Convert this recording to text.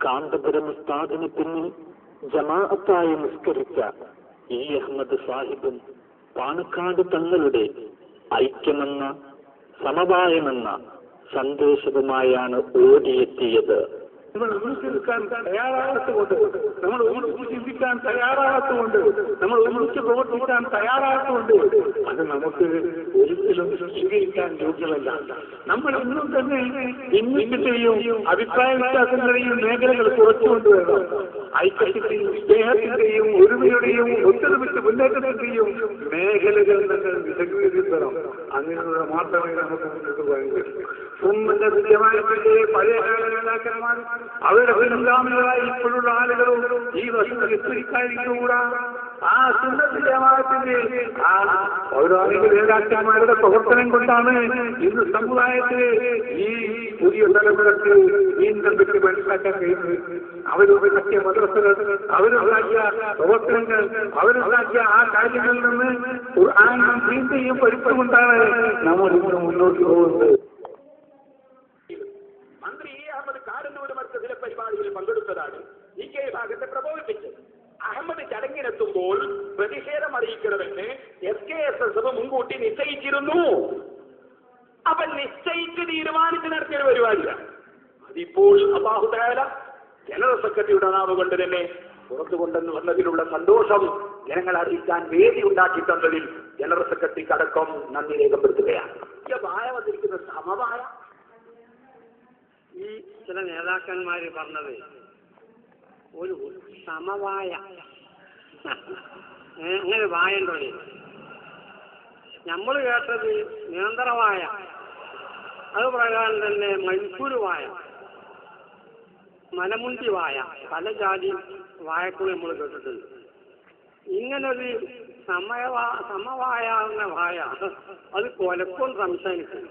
കാന്തപുരം ഉസ്താദിന് പിന്നിൽ ജമാഅത്തായി നിസ്കരിച്ച ഇ അഹമ്മദ് സാഹിബും പാണക്കാട് തങ്ങളുടെ ഐക്യമെന്ന സമവായമെന്ന സന്ദേശവുമായാണ് ഓടിയെത്തിയത്. നമ്മൾ ഒന്നിച്ചെടുക്കാൻ തയ്യാറാകത്തുകൊണ്ട്, നമ്മൾ ഒന്നിച്ച് ചിന്തിക്കാൻ തയ്യാറാകത്തുകൊണ്ട്, നമ്മൾ ഒന്നിച്ച് പ്രവർത്തിക്കാൻ തയ്യാറാകത്തുകൊണ്ട് അത് നമുക്ക് ഒരിക്കലും സ്വീകരിക്കാൻ യോഗ്യമല്ല. നമ്മൾ ഇന്നും തന്നെ ഭിന്നിപ്പിന്റെയും അഭിപ്രായ വ്യത്യാസങ്ങളുടെയും മേഖലകൾ കുറച്ചുകൊണ്ടുവരണം. ഐക്യത്തിന്റെയും സ്നേഹത്തിന്റെയും ഒരുമയുടെയും ഒത്തൊരുമിച്ച് മുന്നേറ്റത്തിന്റെയും മേഖലകൾ നമ്മൾ വിശദീകരിക്കണം. അങ്ങനെയുള്ള മാത്രമേ നമുക്ക് മുന്നോട്ട് പോകാൻ കഴിയൂ. പഴയ നേതാക്കന്മാർ അവരുടെ പിൻഗാമികളായി ഇപ്പോഴുള്ള ആളുകളും ഈ വസ്തുത എത്തിരിക്കാതിരിക്കൂടാ. ആ സുന്നത്തിന്റെ ജമാഅത്തിന്റെ ആ പൗരാണിക നേതാക്കന്മാരുടെ പ്രവർത്തനം കൊണ്ടാണ് ഇന്ന് സമുദായത്തിലെ ഈ പുതിയ തലമുറക്ക് വീണ്ടും പറ്റി മനസ്സിലാക്കാൻ കഴിയുന്നത്. അവരുണ്ടാക്കിയ മദ്രസകൾ, അവരുണ്ടാക്കിയ പ്രവർത്തനങ്ങൾ, അവരുണ്ടാക്കിയ ആ കാര്യങ്ങളിൽ നിന്ന് ഖുർആനും ദീനിന്റെയും പഠിപ്പുകൊണ്ടാണ് നമ്മൾ ഇന്ന് മുന്നോട്ട് പോകുന്നത്. മന്ത്രി ഇ അഹമ്മദ് കാരന്നൂർ മർക്കസിലെ പരിപാടിയിൽ പങ്കെടുത്തതാണ് ഇ കെ വിഭാഗത്തെ പ്രകോപിപ്പിച്ചത്. അഹമ്മദ് ചടങ്ങിനെത്തുമ്പോൾ പ്രതിഷേധം അറിയിക്കണമെന്ന് SKSSF മുൻകൂട്ടി നിശ്ചയിച്ചിരുന്നു. അവൻ നിശ്ചയിച്ച് തീരുമാനിച്ച് നടത്തിയൊരു പരിപാടിയാണ്. അതിപ്പോൾ അല്ലാഹു തആല ജനറൽ സെക്രട്ടറിയുടെ നാവ് കൊണ്ട് തന്നെ പുറത്തു കൊണ്ടെന്ന് വന്നതിലുള്ള സന്തോഷം ജനങ്ങളെ അറിയിക്കാൻ വേദി ഉണ്ടാക്കി തന്നതിൽ ജനറൽ സെക്രട്ടറിക്ക് അടക്കം നന്ദി രേഖപ്പെടുത്തുകയാണ്. വായ വന്നിരിക്കുന്ന സമവായ ഈ ചില നേതാക്കന്മാര് പറഞ്ഞത് ഒരു സമവായ, അങ്ങനെ വായണ്ടോ? നമ്മൾ കേട്ടത് നിയന്ത്രവായ, അത് പ്രകാരം തന്നെ മൈസൂര് വായ, മലമുണ്ടി വായ, പല ജാതി വായക്കൂടി നമ്മൾ കേട്ടിട്ടുണ്ട്. ഇങ്ങനൊരു സമവായ എന്ന വായ അത് കൊലക്കും സംസാരിക്കും.